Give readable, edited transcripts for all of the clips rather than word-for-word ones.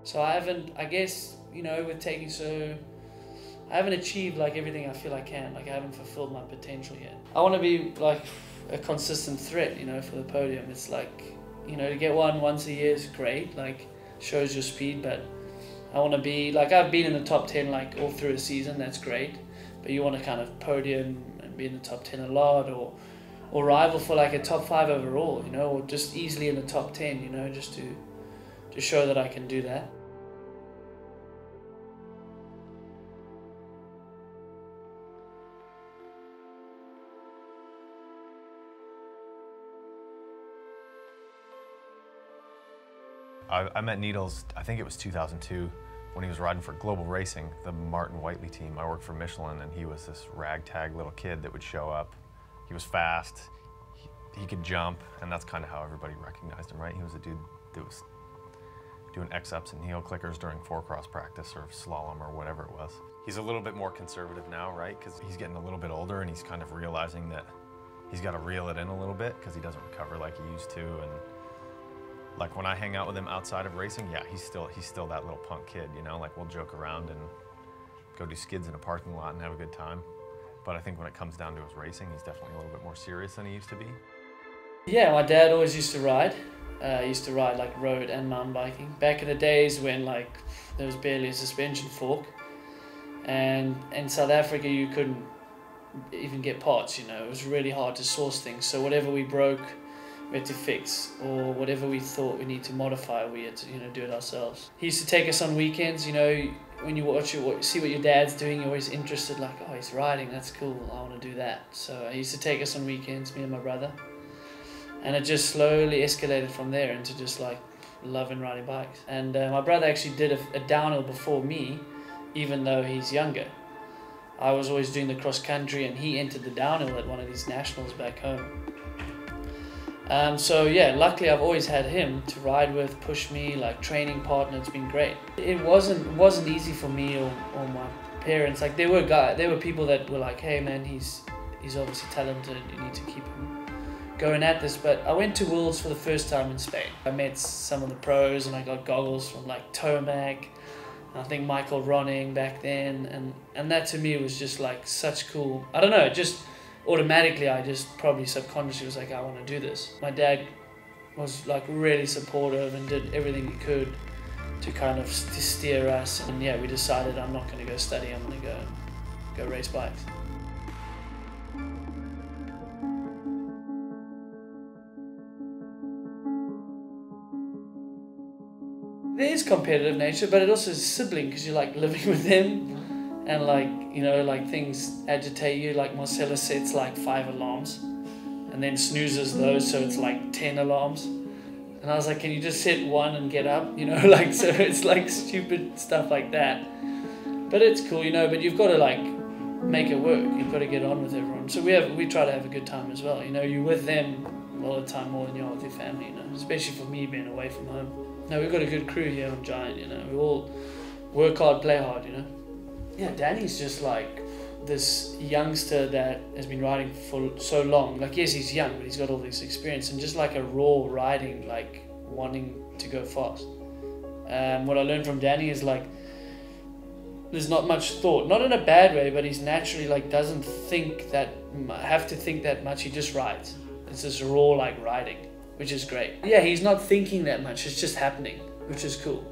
So I haven't, I guess, you know, with taking so, I haven't achieved like everything I feel I can. Like I haven't fulfilled my potential yet. I want to be like a consistent threat, you know, for the podium. It's like, you know, to get one once a year is great, like shows your speed, but I want to be, like I've been in the top 10 like all through a season, that's great. But you want to kind of podium and be in the top 10 a lot, or rival for like a top 5 overall, you know, or just easily in the top 10, you know, just to show that I can do that. I met Needles, I think it was 2002, when he was riding for Global Racing, the Martin Whiteley team. I worked for Michelin, and he was this ragtag little kid that would show up. He was fast, he could jump, and that's kind of how everybody recognized him, right? He was a dude that was doing X-ups and heel clickers during 4-cross practice or slalom or whatever it was. He's a little bit more conservative now, right? Because he's getting a little bit older, and he's kind of realizing that he's got to reel it in a little bit because he doesn't recover like he used to. And like when I hang out with him outside of racing, yeah, he's still that little punk kid, you know? Like we'll joke around and go do skids in a parking lot and have a good time. But I think when it comes down to his racing, he's definitely a little bit more serious than he used to be. Yeah, my dad always used to ride. He used to ride like road and mountain biking. Back in the days when like there was barely a suspension fork, and in South Africa you couldn't even get parts, you know, it was really hard to source things. So whatever we broke, we had to fix, or whatever we thought we need to modify, we had to, you know, do it ourselves. He used to take us on weekends, you know, when you watch it, see what your dad's doing, you're always interested, like, oh, he's riding, that's cool, I want to do that. So he used to take us on weekends, me and my brother, and it just slowly escalated from there into just like loving riding bikes. And my brother actually did a downhill before me, even though he's younger. I was always doing the cross country, and he entered the downhill at one of these nationals back home. So yeah, luckily I've always had him to ride with, push me, like training partner. It's been great. It wasn't easy for me or my parents. Like there were people that were like, hey man, he's obviously talented, you need to keep him going at this. But I went to Worlds for the first time in Spain. I met some of the pros, and I got goggles from like Tomac, I think Michael Ronning back then, and that to me was just like such cool, I don't know, just automatically I just probably subconsciously was like, I want to do this. My dad was like really supportive and did everything he could to kind of to steer us, and yeah, we decided I'm not going to go study, I'm going to go race bikes. There is competitive nature, but it also is sibling, because you're like living with them, and like, you know, like things agitate you. Like Marcelo sets like 5 alarms and then snoozes those, so it's like 10 alarms. And I was like, can you just set 1 and get up, you know, like, so it's like stupid stuff like that. But it's cool, you know, but you've got to like make it work. You've got to get on with everyone. So we try to have a good time as well. You know, you're with them a lot of the time more than you are with your family, you know, especially for me being away from home. No, we've got a good crew here on Giant, you know, we all work hard, play hard, you know. Yeah, Danny's just like this youngster that has been riding for so long. Like, yes, he's young, but he's got all this experience, and just like a raw riding, like wanting to go fast. What I learned from Danny is like, there's not much thought, not in a bad way, but he's naturally like doesn't have to think that much. He just rides. It's this raw like riding, which is great. Yeah, he's not thinking that much. It's just happening, which is cool.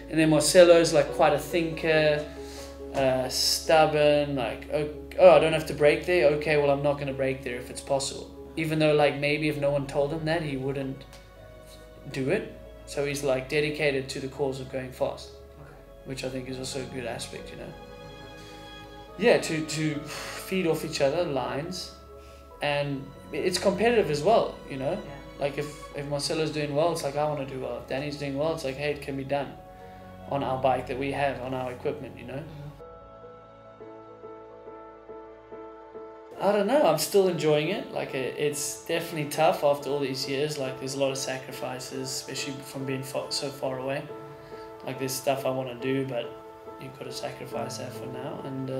And then Marcelo's like quite a thinker. Stubborn, like, oh, I don't have to brake there, okay, well I'm not going to brake there if it's possible, even though like maybe if no one told him that, he wouldn't do it. So he's like dedicated to the cause of going fast, which I think is also a good aspect, you know. Yeah, to feed off each other lines, and it's competitive as well, you know. Like if Marcelo's doing well, it's like I want to do well. If Danny's doing well, it's like, hey, it can be done on our bike that we have, on our equipment, you know. I don't know, I'm still enjoying it. Like it's definitely tough after all these years. Like there's a lot of sacrifices, especially from being so far away. Like there's stuff I want to do, but you've got to sacrifice that for now. And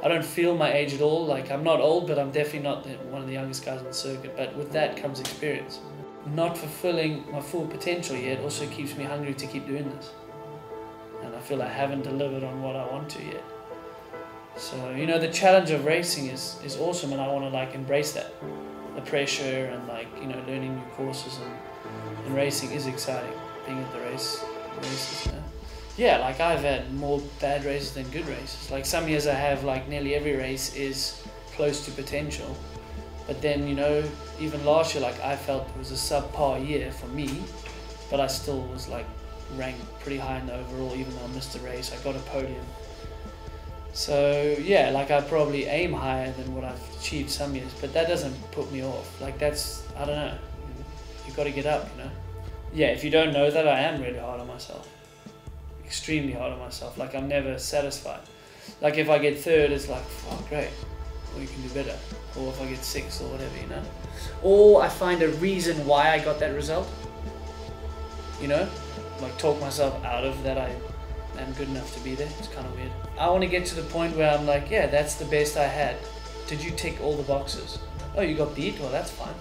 I don't feel my age at all. Like I'm not old, but I'm definitely not one of the youngest guys on the circuit. But with that comes experience. Not fulfilling my full potential yet also keeps me hungry to keep doing this. feel I haven't delivered on what I want to yet. So, you know, the challenge of racing is awesome, and I want to like embrace that. The pressure and like, you know, learning new courses and racing is exciting. Being at the races, you know. Yeah, like I've had more bad races than good races. Like some years I have like nearly every race is close to potential. But then, you know, even last year, like I felt it was a subpar year for me, but I still was like ranked pretty high in the overall, even though I missed a race. I got a podium. So yeah, like I probably aim higher than what I've achieved some years, but that doesn't put me off. Like that's, I don't know, you've got to get up, you know. Yeah, if you don't know that, I am really hard on myself. Extremely hard on myself. Like I'm never satisfied. Like if I get third, it's like, oh great, or you can do better. Or if I get sixth or whatever, you know. Or I find a reason why I got that result. You know, like talk myself out of that I am good enough to be there. It's kind of weird. I want to get to the point where I'm like, yeah, that's the best I had. Did you tick all the boxes? Oh, you got beat? Well, that's fine.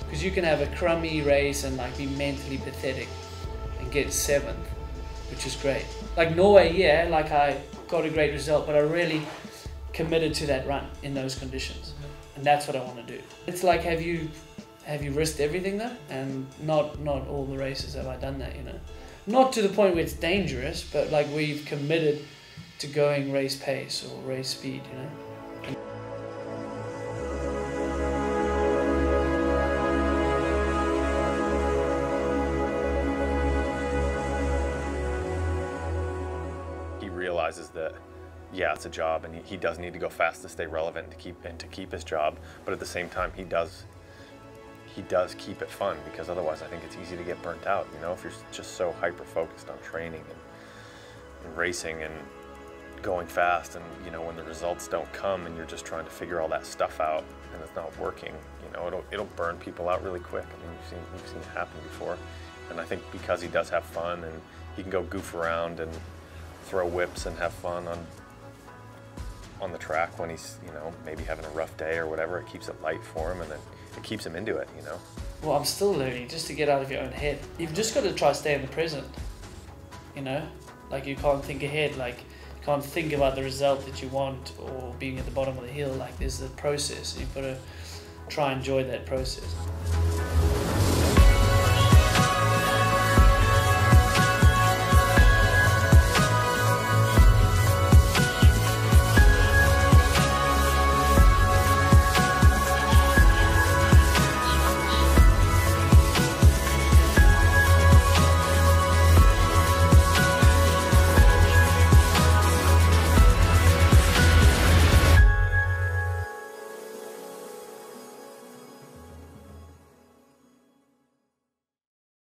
Because you can have a crummy race and like be mentally pathetic and get 7th, which is great. Like Norway, yeah, like I got a great result, but I really committed to that run in those conditions. And that's what I want to do. It's like, have you risked everything though? And not all the races have I done that, you know. Not to the point where it's dangerous, but like where you've committed to going race pace or race speed, you know. He realizes that, yeah, it's a job, and he does need to go fast to stay relevant to keep his job, but at the same time he does keep it fun, because otherwise I think it's easy to get burnt out, you know, if you're just so hyper focused on training and racing and going fast, and you know, when the results don't come and you're just trying to figure all that stuff out and it's not working, you know, it'll burn people out really quick. I mean, we've seen it happen before, and I think because he does have fun and he can go goof around and throw whips and have fun on the track when he's, you know, maybe having a rough day or whatever, it keeps it light for him, and then it keeps him into it, you know. Well, I'm still learning just to get out of your own head. You've just got to try to stay in the present, you know? Like you can't think ahead, like you can't think about the result that you want or being at the bottom of the hill. Like there's the process, you've got to try and enjoy that process.